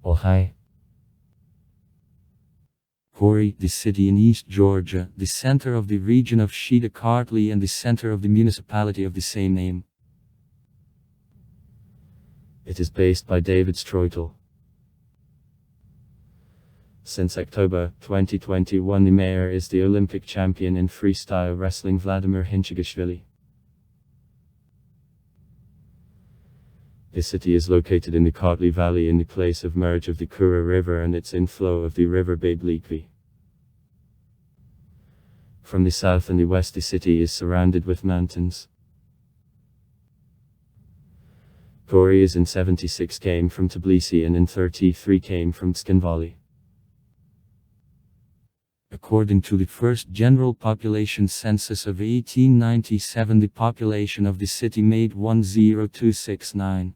Ohio. Gori, the city in East Georgia, the center of the region of Sheeta-Kartli and the center of the municipality of the same name. It is based by David Stroitel. Since October 2021, the mayor is the Olympic champion in freestyle wrestling Vladimir Hinchigashvili. The city is located in the Kartli Valley in the place of merge of the Kura River and its inflow of the river Bablekvi. From the south and the west, the city is surrounded with mountains. Gori is in 76 came from Tbilisi and in 33 came from Tskinvali. According to the first general population census of 1897, the population of the city made 10269.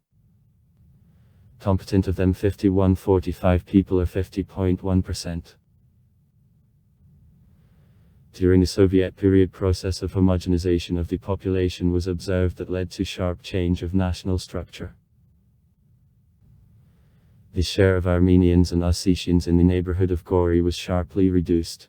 Competent of them 5145 people or 50.1%. During the Soviet period, process of homogenization of the population was observed that led to sharp change of national structure. The share of Armenians and Ossetians in the neighborhood of Gori was sharply reduced.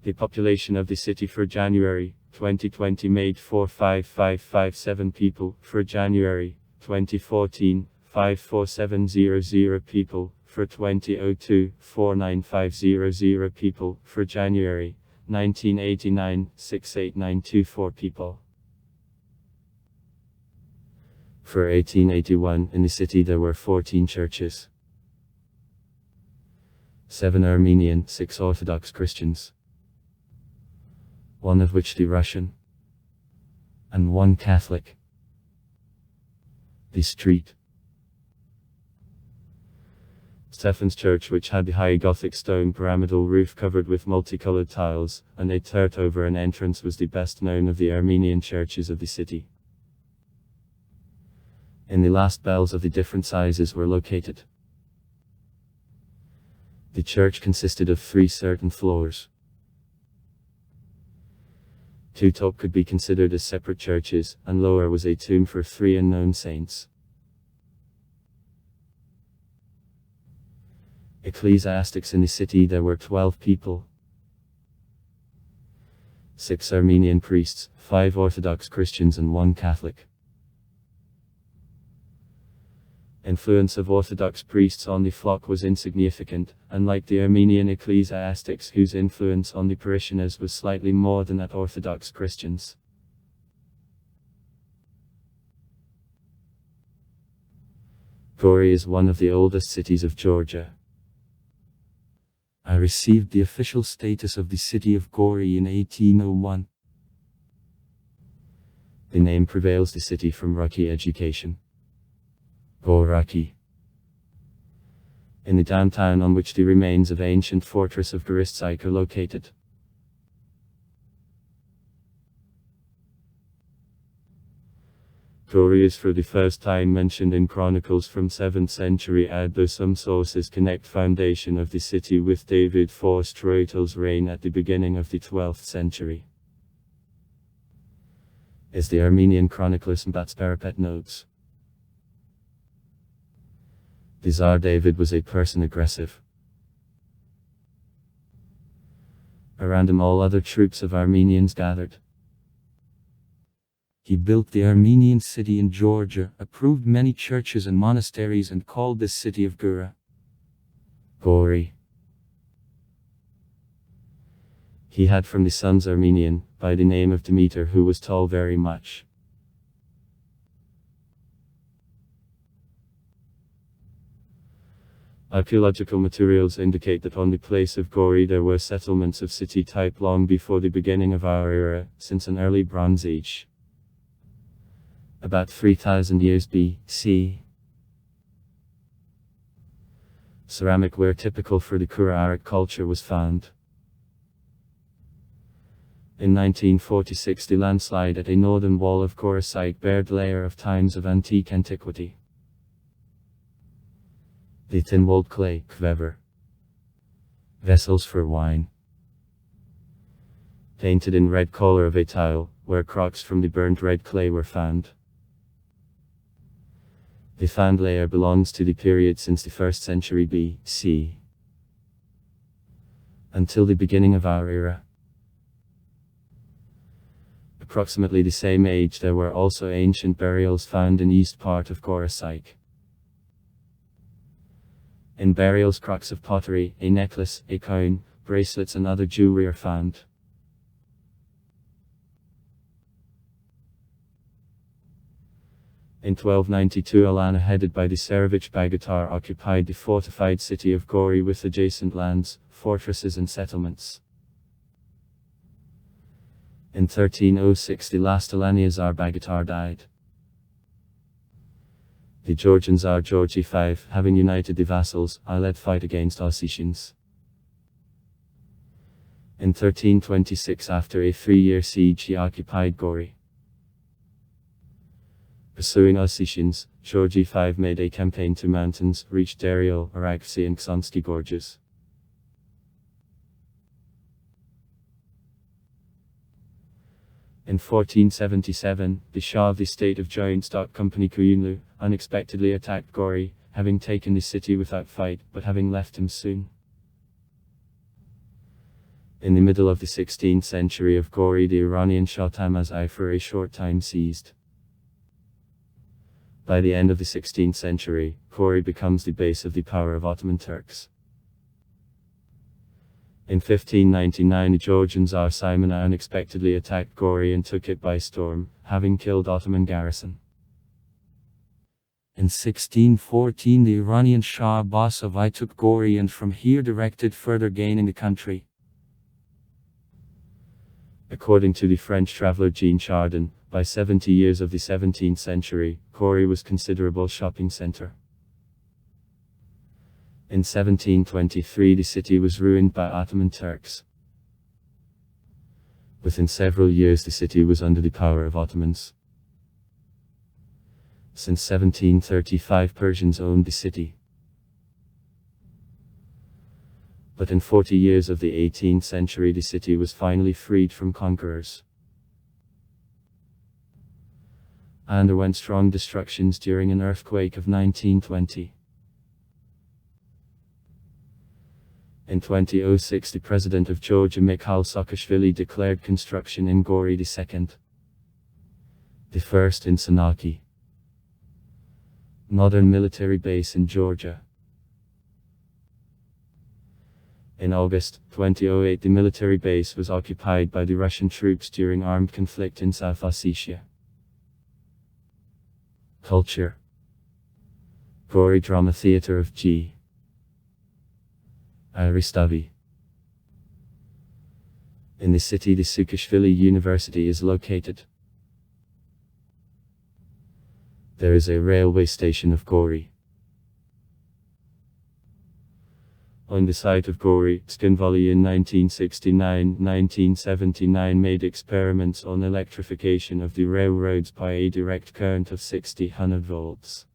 The population of the city for January 2020 made 45557 people, for January 2014, 54700 people, for 2002, 49500 people, for January 1989, 68924 people. For 1881, in the city there were 14 churches. 7 Armenian, 6 Orthodox Christians, one of which the Russian, and 1 Catholic. The street Stephen's Church, which had the high Gothic stone pyramidal roof covered with multicolored tiles, and a turret over an entrance, was the best known of the Armenian churches of the city. In the last bells of the different sizes were located. The church consisted of 3 certain floors. 2 top could be considered as separate churches, and lower was a tomb for 3 unknown saints. Ecclesiastics in the city there were 12 people. 6 Armenian priests, 5 Orthodox Christians and 1 Catholic. Influence of Orthodox priests on the flock was insignificant, unlike the Armenian ecclesiastics whose influence on the parishioners was slightly more than that Orthodox Christians. Gori is one of the oldest cities of Georgia. I received the official status of the city of Gori in 1801. The name prevails the city from Ruki education. Goraki. In the downtown on which the remains of ancient fortress of Goristsyk are located. Gori is for the first time mentioned in chronicles from 7th century AD, though some sources connect foundation of the city with David Stroitel's reign at the beginning of the 12th century. As the Armenian chronicler Mbatsparapet notes, the Tsar David was a person aggressive. Around him all other troops of Armenians gathered. He built the Armenian city in Georgia, approved many churches and monasteries, and called this city of Gori. He had from the sons Armenian, by the name of Demeter, who was tall very much. Archaeological materials indicate that on the place of Gori there were settlements of city type long before the beginning of our era, since an early Bronze Age. About 3000 years BC. Ceramic ware typical for the Kura-Arak culture was found. In 1946 the landslide at a northern wall of Goristsyk bared layer of times of antique antiquity. The thin-walled clay, kvever. Vessels for wine. Painted in red color of a tile, where crocks from the burnt red clay were found. The found layer belongs to the period since the 1st century BC until the beginning of our era. Approximately the same age there were also ancient burials found in east part of Gori. In burials crocks of pottery, a necklace, a coin, bracelets and other jewelry are found. In 1292 Alana headed by the Tsarovich Bagatar occupied the fortified city of Gori with adjacent lands, fortresses and settlements. In 1306 the last Alani Tsar Bagatar died. The Georgian Tsar Georgi V, having united the vassals, led fight against Ossetians. In 1326 after a 3-year siege he occupied Gori. Pursuing Ossetians, Georgi V made a campaign to mountains, reached Daryol, Araxi and Ksonsky gorges. In 1477, the Shah of the state of Joint Stock Company Kuyunlu unexpectedly attacked Gori, having taken the city without fight, but having left him soon. In the middle of the 16th century of Gori the Iranian Shah Tahmasp for a short time seized. By the end of the 16th century, Gori becomes the base of the power of Ottoman Turks. In 1599 the Georgian Tsar Simon unexpectedly attacked Gori and took it by storm, having killed Ottoman garrison. In 1614 the Iranian Shah Abbas of I took Gori and from here directed further gain in the country. According to the French traveller Jean Chardin, by 70 years of the 17th century, Gori was a considerable shopping centre. In 1723 the city was ruined by Ottoman Turks. Within several years the city was under the power of Ottomans. Since 1735 Persians owned the city. But in 40 years of the 18th century the city was finally freed from conquerors. Underwent strong destructions during an earthquake of 1920. In 2006 the president of Georgia Mikhail Saakashvili declared construction in Gori II. The first in Sanaki. Modern military base in Georgia. In August 2008 the military base was occupied by the Russian troops during armed conflict in South Ossetia. Culture. Gori Drama Theatre of G. Aristavi. In the city the Saakashvili University is located. There is a railway station of Gori. On the site of Gori, Skinvali in 1969-1979 made experiments on electrification of the railroads by a direct current of 60-100 volts.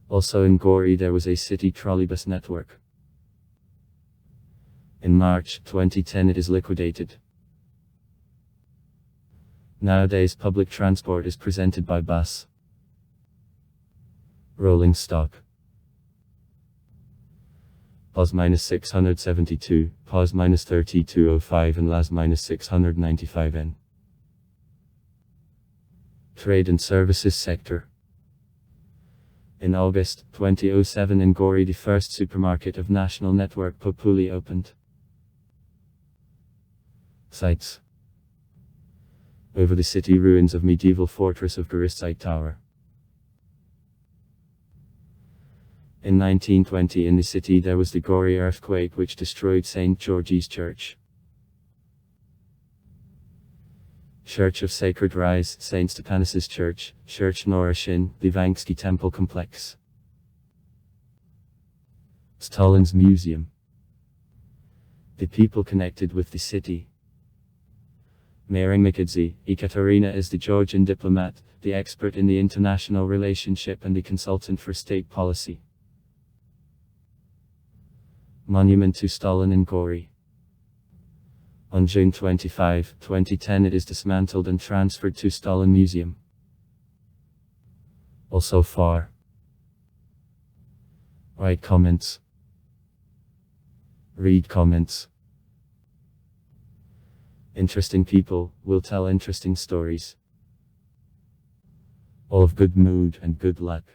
Also in Gori there was a city trolleybus network. In March 2010 it is liquidated. Nowadays public transport is presented by bus. Rolling stock. POS -672, POS -3205 and LAS -695N. Trade and services sector. In August 2007 in Gori the first supermarket of national network Populi opened. Sites. Over the city ruins of medieval fortress of Gorisite Tower. In 1920 in the city there was the Gori earthquake which destroyed St. George's Church. Church of Sacred Rise, St. Stepanos' Church, Church Noroshin, the Vangsky Temple Complex. Stalin's Museum. The people connected with the city. Mary Mikadze, Ekaterina is the Georgian diplomat, the expert in the international relationship and the consultant for state policy. Monument to Stalin in Gori. On June 25, 2010 it is dismantled and transferred to Stalin Museum. All so far. Write comments. Read comments. Interesting people will tell interesting stories. All of good mood and good luck.